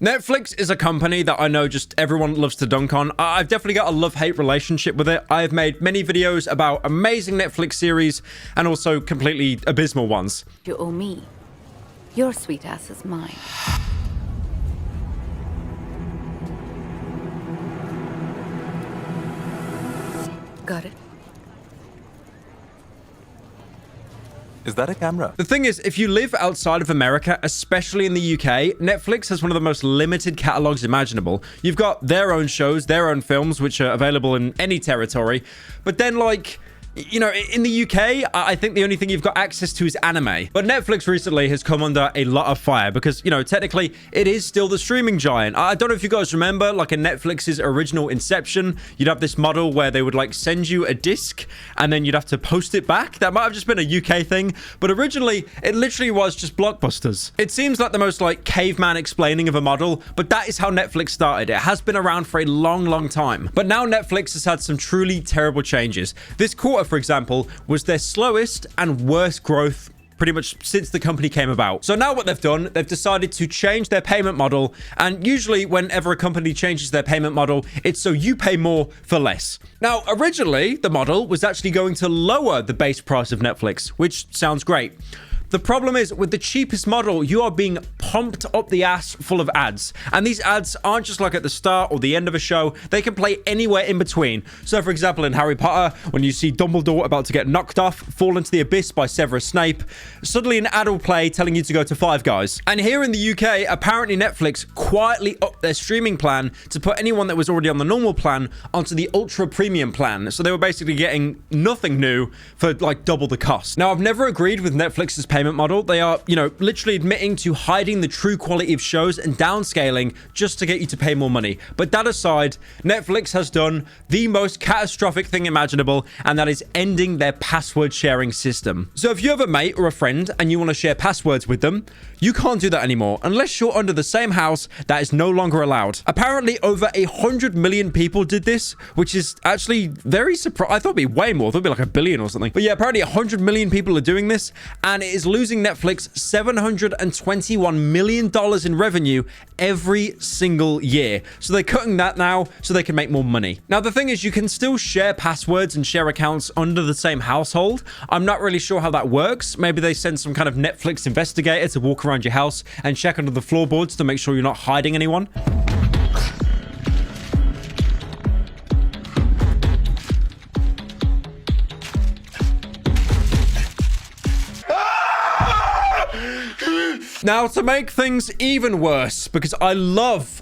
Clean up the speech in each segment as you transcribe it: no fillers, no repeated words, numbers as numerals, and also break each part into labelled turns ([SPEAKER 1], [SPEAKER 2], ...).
[SPEAKER 1] Netflix is a company that I know just everyone loves to dunk on. I've definitely got a love-hate relationship with it. I've made many videos about amazing Netflix series and also completely abysmal ones.
[SPEAKER 2] You owe me. Your sweet ass is mine. Got it?
[SPEAKER 3] Is that a camera?
[SPEAKER 1] The thing is, if you live outside of America, especially in the UK, Netflix has one of the most limited catalogs imaginable. You've got their own shows, their own films, which are available in any territory. But then, like, you know, in the UK, I think the only thing you've got access to is anime. But Netflix recently has come under a lot of fire because, you know, technically it is still the streaming giant. I don't know if you guys remember, like in Netflix's original inception, you'd have this model where they would like send you a disc and then you'd have to post it back. That might have just been a UK thing, but originally it literally was just blockbusters. It seems like the most like caveman explaining of a model, but that is how Netflix started. It has been around for a long time. But now Netflix has had some truly terrible changes. This quarter, for example, was their slowest and worst growth pretty much since the company came about. So now what they've done, they've decided to change their payment model. And usually whenever a company changes their payment model, it's so you pay more for less. Now, originally, the model was actually going to lower the base price of Netflix, which sounds great. The problem is, with the cheapest model, you are being pumped up the ass full of ads. And these ads aren't just like at the start or the end of a show. They can play anywhere in between. So, for example, in Harry Potter, when you see Dumbledore about to get knocked off, fall into the abyss by Severus Snape, suddenly an ad will play telling you to go to Five Guys. And here in the UK, apparently Netflix quietly upped their streaming plan to put anyone that was already on the normal plan onto the ultra premium plan. So they were basically getting nothing new for like double the cost. Now, I've never agreed with Netflix's payment model. They are, you know, literally admitting to hiding the true quality of shows and downscaling just to get you to pay more money. But that aside, Netflix has done the most catastrophic thing imaginable, and that is ending their password sharing system. So if you have a mate or a friend and you want to share passwords with them, you can't do that anymore unless you're under the same house. That is no longer allowed. Apparently over 100 million people did this, which is actually very surprising. I thought it'd be way more. I thought it'd be like 1 billion or something. But yeah, apparently 100 million people are doing this, and it is losing Netflix $721 million in revenue every single year. So they're cutting that now so they can make more money. Now, the thing is, you can still share passwords and share accounts under the same household. I'm not really sure how that works. Maybe they send some kind of Netflix investigator to walk around your house and check under the floorboards to make sure you're not hiding anyone. Now, to make things even worse, because I love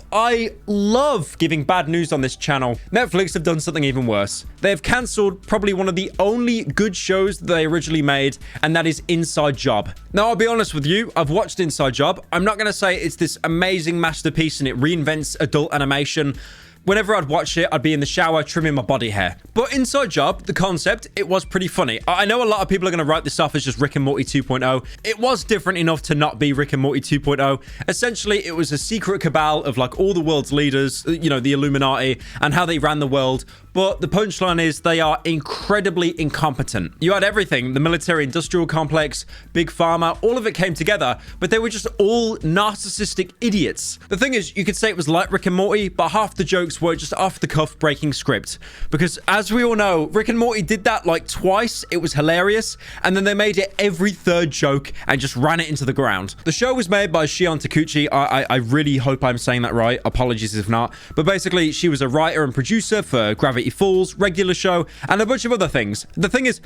[SPEAKER 1] giving bad news on this channel, Netflix have done something even worse. They have cancelled probably one of the only good shows that they originally made, and that is Inside Job. Now, I'll be honest with you, I've watched Inside Job. I'm not going to say it's this amazing masterpiece and it reinvents adult animation. Whenever I'd watch it, I'd be in the shower trimming my body hair. But Inside Job, the concept, it was pretty funny. I know a lot of people are going to write this off as just Rick and Morty 2.0. It was different enough to not be Rick and Morty 2.0. Essentially, it was a secret cabal of like all the world's leaders, you know, the Illuminati, and how they ran the world. But the punchline is they are incredibly incompetent. You had everything, the military-industrial complex, big pharma, all of it came together, but they were just all narcissistic idiots. The thing is, you could say it was like Rick and Morty, but half the jokes were just off-the-cuff breaking script. Because as we all know, Rick and Morty did that like twice. It was hilarious. And then they made it every third joke and just ran it into the ground. The show was made by Shion Takuchi. I really hope I'm saying that right. Apologies if not. But basically, she was a writer and producer for Gravity Falls, Regular Show, and a bunch of other things. The thing is,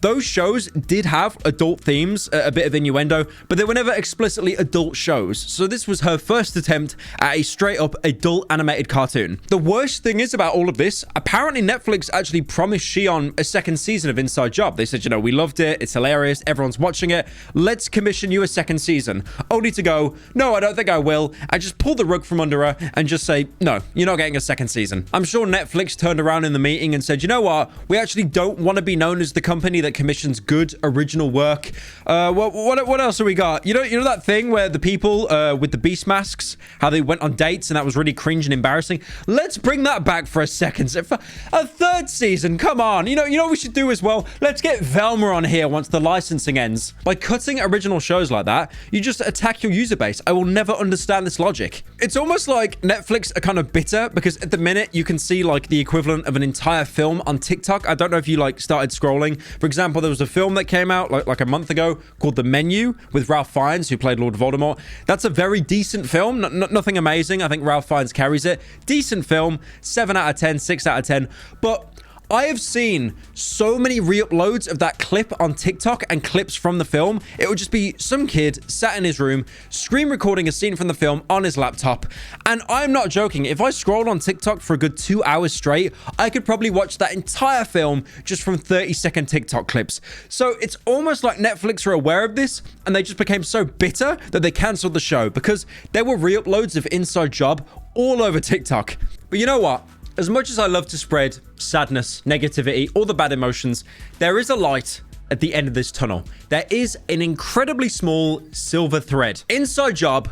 [SPEAKER 1] those shows did have adult themes, a bit of innuendo, but they were never explicitly adult shows. So this was her first attempt at a straight-up adult animated cartoon. The worst thing is about all of this, apparently Netflix actually promised Shion a second season of Inside Job. They said, you know, we loved it, it's hilarious, everyone's watching it, let's commission you a second season. Only to go, no, I don't think I will, and just pull the rug from under her and just say, no, you're not getting a second season. I'm sure Netflix turned around in the meeting and said, you know what, we actually don't want to be known as the company that commissions good original work. What else have we got? You know that thing where the people with the beast masks, how they went on dates and that was really cringe and embarrassing? let's bring that back for a second. So for a third season, come on. You know what we should do as well? Let's get Velma on here once the licensing ends. By cutting original shows like that, you just attack your user base. I will never understand this logic. It's almost like Netflix are kind of bitter because at the minute you can see like the equivalent of an entire film on TikTok. I don't know if you like started scrolling. For example, there was a film that came out like a month ago called The Menu with Ralph Fiennes, who played Lord Voldemort. That's a very decent film. Nothing amazing. I think Ralph Fiennes carries it. Decent film. 7 out of 10, 6 out of 10. But I have seen so many re-uploads of that clip on TikTok and clips from the film. It would just be some kid sat in his room, screen recording a scene from the film on his laptop. And I'm not joking. If I scrolled on TikTok for a good 2 hours straight, I could probably watch that entire film just from 30-second TikTok clips. So it's almost like Netflix are aware of this and they just became so bitter that they canceled the show because there were re-uploads of Inside Job all over TikTok. But you know what? As much as I love to spread sadness, negativity, all the bad emotions, there is a light at the end of this tunnel. There is an incredibly small silver thread. Inside Job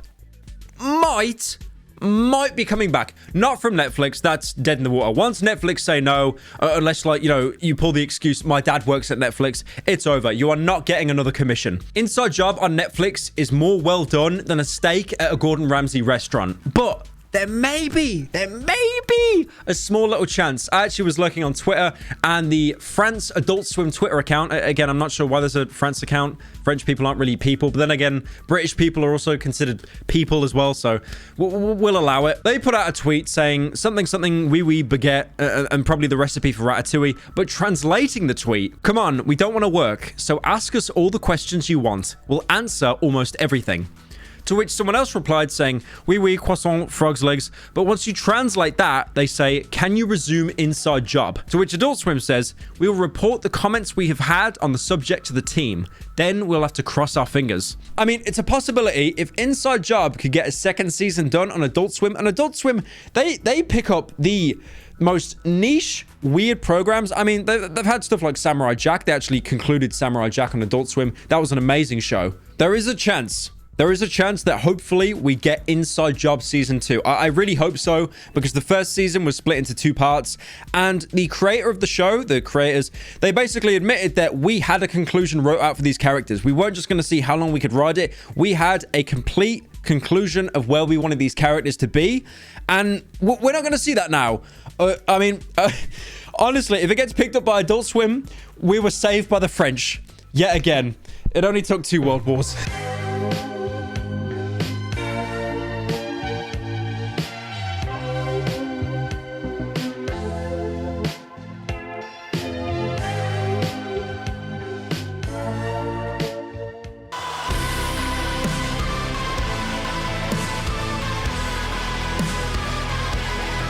[SPEAKER 1] might be coming back. Not from Netflix. That's dead in the water. Once Netflix say no, unless like, you pull the excuse, my dad works at Netflix, it's over. You are not getting another commission. Inside Job on Netflix is more well done than a steak at a Gordon Ramsay restaurant. But there may be a small little chance. I actually was looking on Twitter and the France Adult Swim Twitter account. Again, I'm not sure why there's a France account. French people aren't really people. But then again, British people are also considered people as well. So we'll allow it. They put out a tweet saying something oui baguette and probably the recipe for ratatouille. But translating the tweet, come on, we don't want to work. So ask us all the questions you want. We'll answer almost everything. To which someone else replied saying, oui, croissant, frog's legs. But once you translate that, they say, can you resume Inside Job? To which Adult Swim says, we will report the comments we have had on the subject to the team. Then we'll have to cross our fingers. I mean, it's a possibility if Inside Job could get a second season done on Adult Swim. And Adult Swim, they pick up the most niche, weird programs. I mean, they've had stuff like Samurai Jack. They actually concluded Samurai Jack on Adult Swim. That was an amazing show. There is a chance that hopefully we get Inside Job Season 2. I really hope so, because the first season was split into 2 parts, and the creator of the show, the creators, they basically admitted that we had a conclusion wrote out for these characters. We weren't just going to see how long we could ride it. We had a complete conclusion of where we wanted these characters to be, and we're not going to see that now. Honestly, if it gets picked up by Adult Swim, we were saved by the French. Yet again, it only took 2 world wars.